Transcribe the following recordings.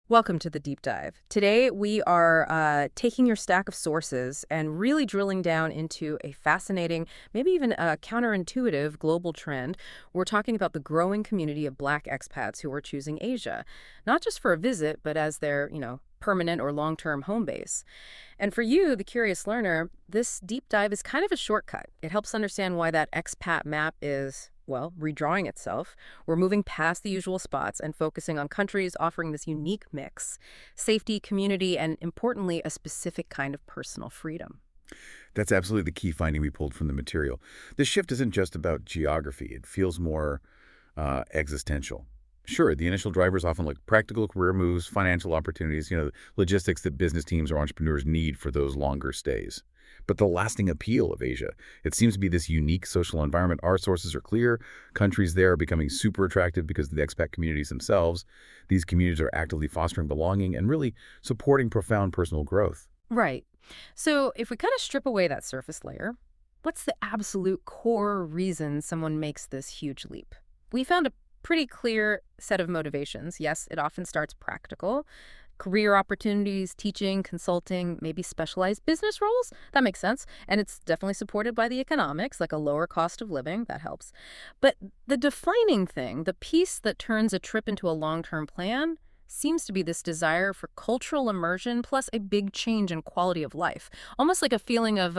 Welcome to the deep dive. Today, we are taking your stack of sources and really drilling down into a fascinating, maybe even a counterintuitive global trend. We're talking about the growing community of Black expats who are choosing Asia, not just for a visit, but as their, permanent or long-term home base. And for you, the curious learner, this deep dive is kind of a shortcut. It helps understand why that expat map is, well, redrawing itself. We're moving past the usual spots and focusing on countries offering this unique mix: safety, community, and importantly, a specific kind of personal freedom. That's absolutely the key finding we pulled from the material. This shift isn't just about geography. It feels more existential. Sure, the initial drivers often look practical career moves, financial opportunities, logistics that business teams or entrepreneurs need for those longer stays. But the lasting appeal of Asia, it seems to be this unique social environment. Our sources are clear. Countries there are becoming super attractive because of the expat communities themselves. These communities are actively fostering belonging and really supporting profound personal growth. Right. So if we kind of strip away that surface layer, what's the absolute core reason someone makes this huge leap? We found a pretty clear set of motivations. Yes, it often starts practical. Career opportunities, teaching, consulting, maybe specialized business roles. That makes sense. And it's definitely supported by the economics, like a lower cost of living. That helps. But the defining thing, the piece that turns a trip into a long-term plan, seems to be this desire for cultural immersion plus a big change in quality of life. Almost like a feeling of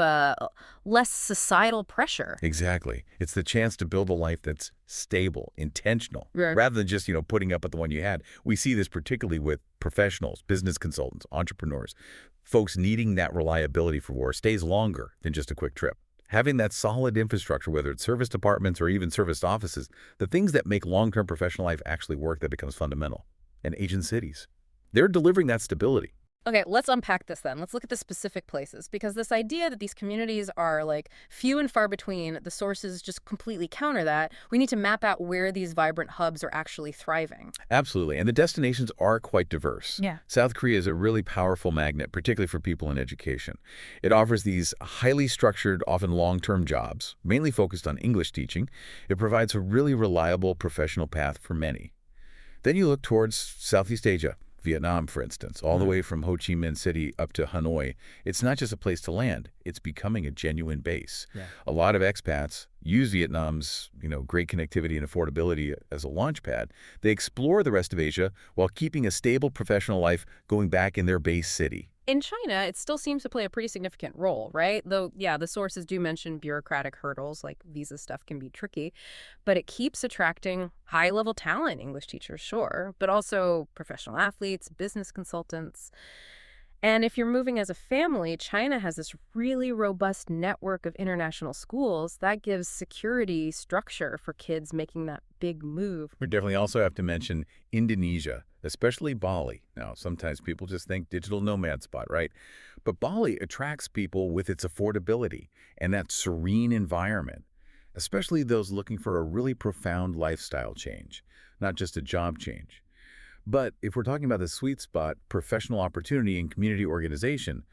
less societal pressure. Exactly. It's the chance to build a life that's stable, intentional, Right. rather than just, putting up with the one you had. We see this particularly with professionals, business consultants, entrepreneurs, folks needing that reliability for war stays longer than just a quick trip. Having that solid infrastructure, whether it's service departments or even serviced offices, the things that make long-term professional life actually work, that becomes fundamental. And Asian cities, they're delivering that stability. Okay, let's unpack this then. Let's look at the specific places, because this idea that these communities are like few and far between, the sources just completely counter that. We need to map out where these vibrant hubs are actually thriving. Absolutely. And the destinations are quite diverse. Yeah. South Korea is a really powerful magnet, particularly for people in education. It offers these highly structured, often long-term jobs, mainly focused on English teaching. It provides a really reliable professional path for many. Then you look towards Southeast Asia, Vietnam, for instance, all the way from Ho Chi Minh City up to Hanoi. It's not just a place to land. It's becoming a genuine base. Yeah. A lot of expats use Vietnam's, great connectivity and affordability as a launch pad. They explore the rest of Asia while keeping a stable professional life going back in their base city. In China, it still seems to play a pretty significant role, right? Though, yeah, the sources do mention bureaucratic hurdles, like visa stuff can be tricky, but it keeps attracting high-level talent, English teachers, sure, but also professional athletes, business consultants. And if you're moving as a family, China has this really robust network of international schools that gives security structure for kids making that big move. We definitely also have to mention Indonesia, especially Bali. Now, sometimes people just think digital nomad spot, right? But Bali attracts people with its affordability and that serene environment, especially those looking for a really profound lifestyle change, not just a job change. But if we're talking about the sweet spot, professional opportunity and community organization,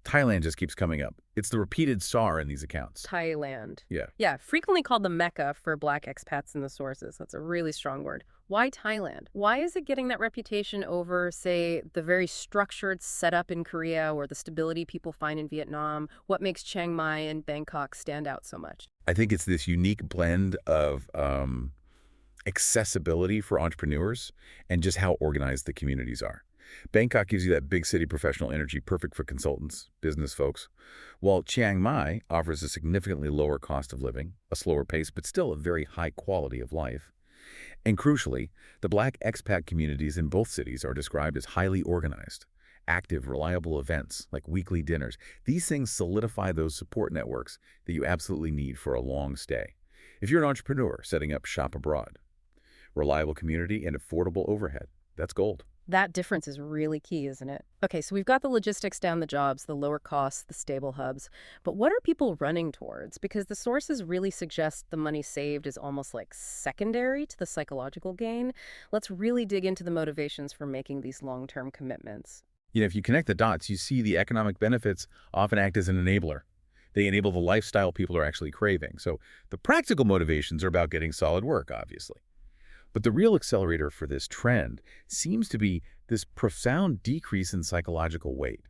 Thailand just keeps coming up. It's the repeated star in these accounts. Thailand. Yeah. Yeah, frequently called the Mecca for Black expats in the sources. That's a really strong word. Why Thailand? Why is it getting that reputation over, say, the very structured setup in Korea or the stability people find in Vietnam? What makes Chiang Mai and Bangkok stand out so much? I think it's this unique blend of accessibility for entrepreneurs and just how organized the communities are. Bangkok gives you that big city professional energy, perfect for consultants, business folks, while Chiang Mai offers a significantly lower cost of living, a slower pace, but still a very high quality of life. And crucially, the Black expat communities in both cities are described as highly organized. Active, reliable events like weekly dinners. These things solidify those support networks that you absolutely need for a long stay. If you're an entrepreneur setting up shop abroad, reliable community and affordable overhead, that's gold. That difference is really key, isn't it? Okay, so we've got the logistics down, the jobs, the lower costs, the stable hubs. But what are people running towards? Because the sources really suggest the money saved is almost like secondary to the psychological gain. Let's really dig into the motivations for making these long-term commitments. If you connect the dots, you see the economic benefits often act as an enabler. They enable the lifestyle people are actually craving. So the practical motivations are about getting solid work, obviously. But the real accelerator for this trend seems to be this profound decrease in psychological weight.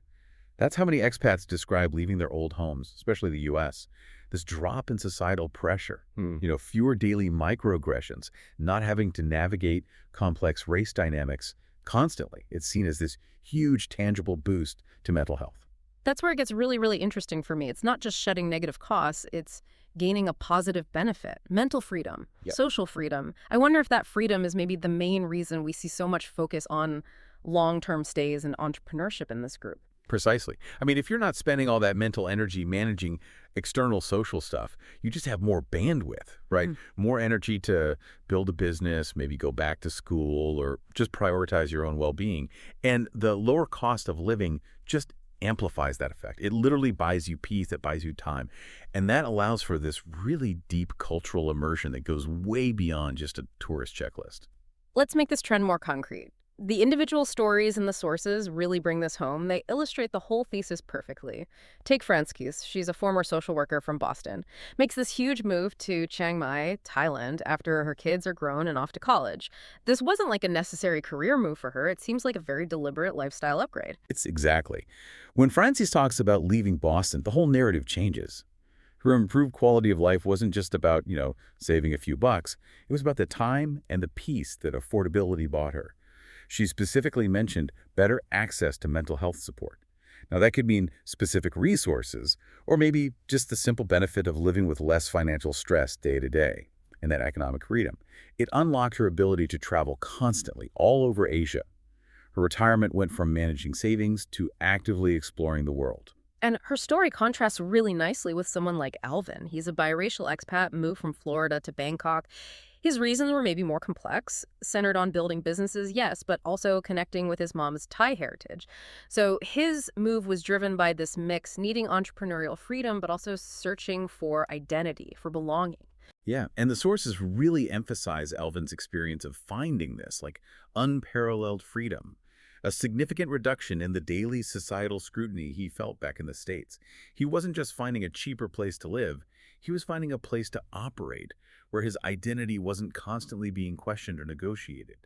That's how many expats describe leaving their old homes, especially the U.S. This drop in societal pressure, Hmm. fewer daily microaggressions, not having to navigate complex race dynamics constantly. It's seen as this huge, tangible boost to mental health. That's where it gets really, really interesting for me. It's not just shedding negative costs, it's gaining a positive benefit, mental freedom, Yep. social freedom. I wonder if that freedom is maybe the main reason we see so much focus on long-term stays and entrepreneurship in this group. Precisely. I mean, if you're not spending all that mental energy managing external social stuff, you just have more bandwidth, right? Mm. More energy to build a business, maybe go back to school, or just prioritize your own well-being. And the lower cost of living just amplifies that effect. It literally buys you peace, it buys you time. And that allows for this really deep cultural immersion that goes way beyond just a tourist checklist. Let's make this trend more concrete. The individual stories and the sources really bring this home. They illustrate the whole thesis perfectly. Take Franskis. She's a former social worker from Boston. Makes this huge move to Chiang Mai, Thailand, after her kids are grown and off to college. This wasn't like a necessary career move for her. It seems like a very deliberate lifestyle upgrade. It's exactly. When Frances talks about leaving Boston, the whole narrative changes. Her improved quality of life wasn't just about, saving a few bucks. It was about the time and the peace that affordability bought her. She specifically mentioned better access to mental health support. Now, that could mean specific resources, or maybe just the simple benefit of living with less financial stress day to day and that economic freedom. It unlocked her ability to travel constantly all over Asia. Her retirement went from managing savings to actively exploring the world. And her story contrasts really nicely with someone like Alvin. He's a biracial expat, moved from Florida to Bangkok. His reasons were maybe more complex, centered on building businesses, yes, but also connecting with his mom's Thai heritage. So his move was driven by this mix, needing entrepreneurial freedom, but also searching for identity, for belonging. Yeah, and the sources really emphasize Alvin's experience of finding this, like unparalleled freedom, a significant reduction in the daily societal scrutiny he felt back in the States. He wasn't just finding a cheaper place to live, he was finding a place to operate, where his identity wasn't constantly being questioned or negotiated.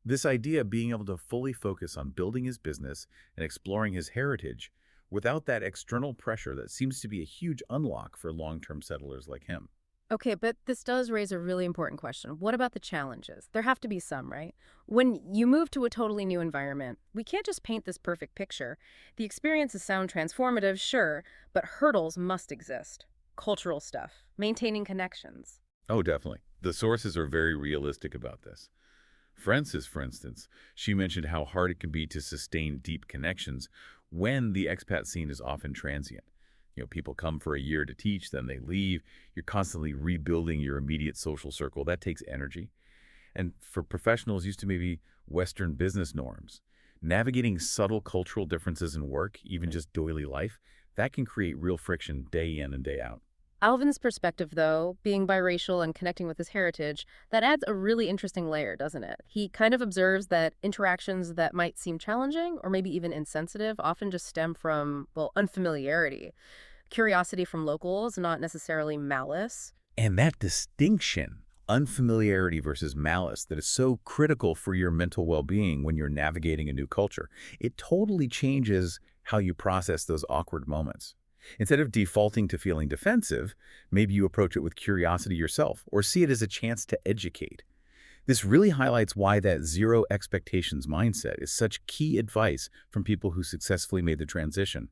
This idea of being able to fully focus on building his business and exploring his heritage without that external pressure that seems to be a huge unlock for long-term settlers like him. Okay, but this does raise a really important question. What about the challenges? There have to be some, right? When you move to a totally new environment, we can't just paint this perfect picture. The experiences sound transformative, sure, but hurdles must exist. Cultural stuff, maintaining connections. Oh, definitely. The sources are very realistic about this. Frances, for instance, she mentioned how hard it can be to sustain deep connections when the expat scene is often transient. People come for a year to teach, then they leave. You're constantly rebuilding your immediate social circle. That takes energy. And for professionals used to maybe Western business norms, navigating subtle cultural differences in work, even just daily life, that can create real friction day in and day out. Alvin's perspective, though, being biracial and connecting with his heritage, that adds a really interesting layer, doesn't it? He kind of observes that interactions that might seem challenging or maybe even insensitive often just stem from, well, unfamiliarity. Curiosity from locals, not necessarily malice. And that distinction, unfamiliarity versus malice, that is so critical for your mental well-being when you're navigating a new culture, it totally changes how you process those awkward moments. Instead of defaulting to feeling defensive, maybe you approach it with curiosity yourself or see it as a chance to educate. This really highlights why that zero expectations mindset is such key advice from people who successfully made the transition.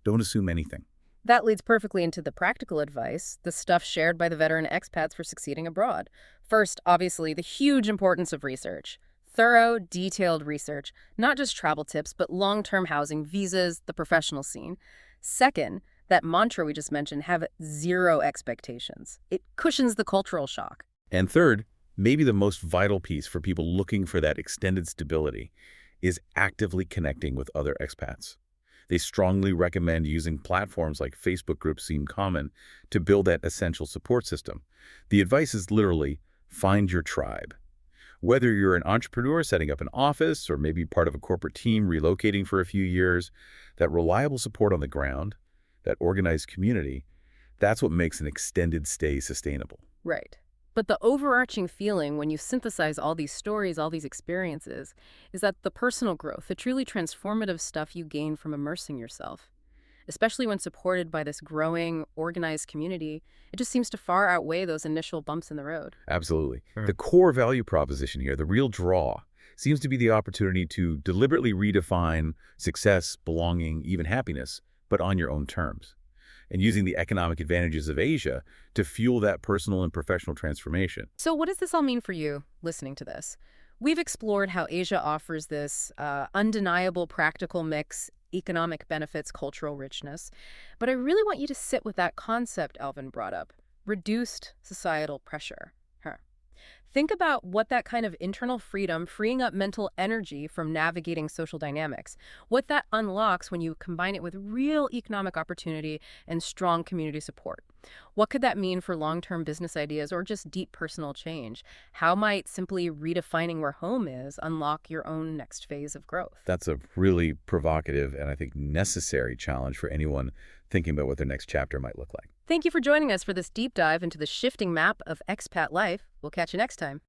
Don't assume anything. That leads perfectly into the practical advice, the stuff shared by the veteran expats for succeeding abroad. First, obviously, the huge importance of research. Thorough, detailed research, not just travel tips, but long-term housing, visas, the professional scene. Second, that mantra we just mentioned, have zero expectations. It cushions the cultural shock. And third, maybe the most vital piece for people looking for that extended stability is actively connecting with other expats. They strongly recommend using platforms like Facebook groups seem common to build that essential support system. The advice is literally find your tribe. Whether you're an entrepreneur setting up an office or maybe part of a corporate team relocating for a few years, that reliable support on the ground, that organized community, that's what makes an extended stay sustainable. Right. But the overarching feeling when you synthesize all these stories, all these experiences, is that the personal growth, the truly transformative stuff you gain from immersing yourself, especially when supported by this growing, organized community, it just seems to far outweigh those initial bumps in the road. Absolutely. The core value proposition here, the real draw, seems to be the opportunity to deliberately redefine success, belonging, even happiness, but on your own terms, and using the economic advantages of Asia to fuel that personal and professional transformation. So, what does this all mean for you listening to this? We've explored how Asia offers this undeniable practical mix, economic benefits, cultural richness. But I really want you to sit with that concept Alvin brought up, reduced societal pressure. Huh. Think about what that kind of internal freedom, freeing up mental energy from navigating social dynamics, what that unlocks when you combine it with real economic opportunity and strong community support. What could that mean for long-term business ideas or just deep personal change? How might simply redefining where home is unlock your own next phase of growth? That's a really provocative and I think necessary challenge for anyone thinking about what their next chapter might look like. Thank you for joining us for this deep dive into the shifting map of expat life. We'll catch you next time.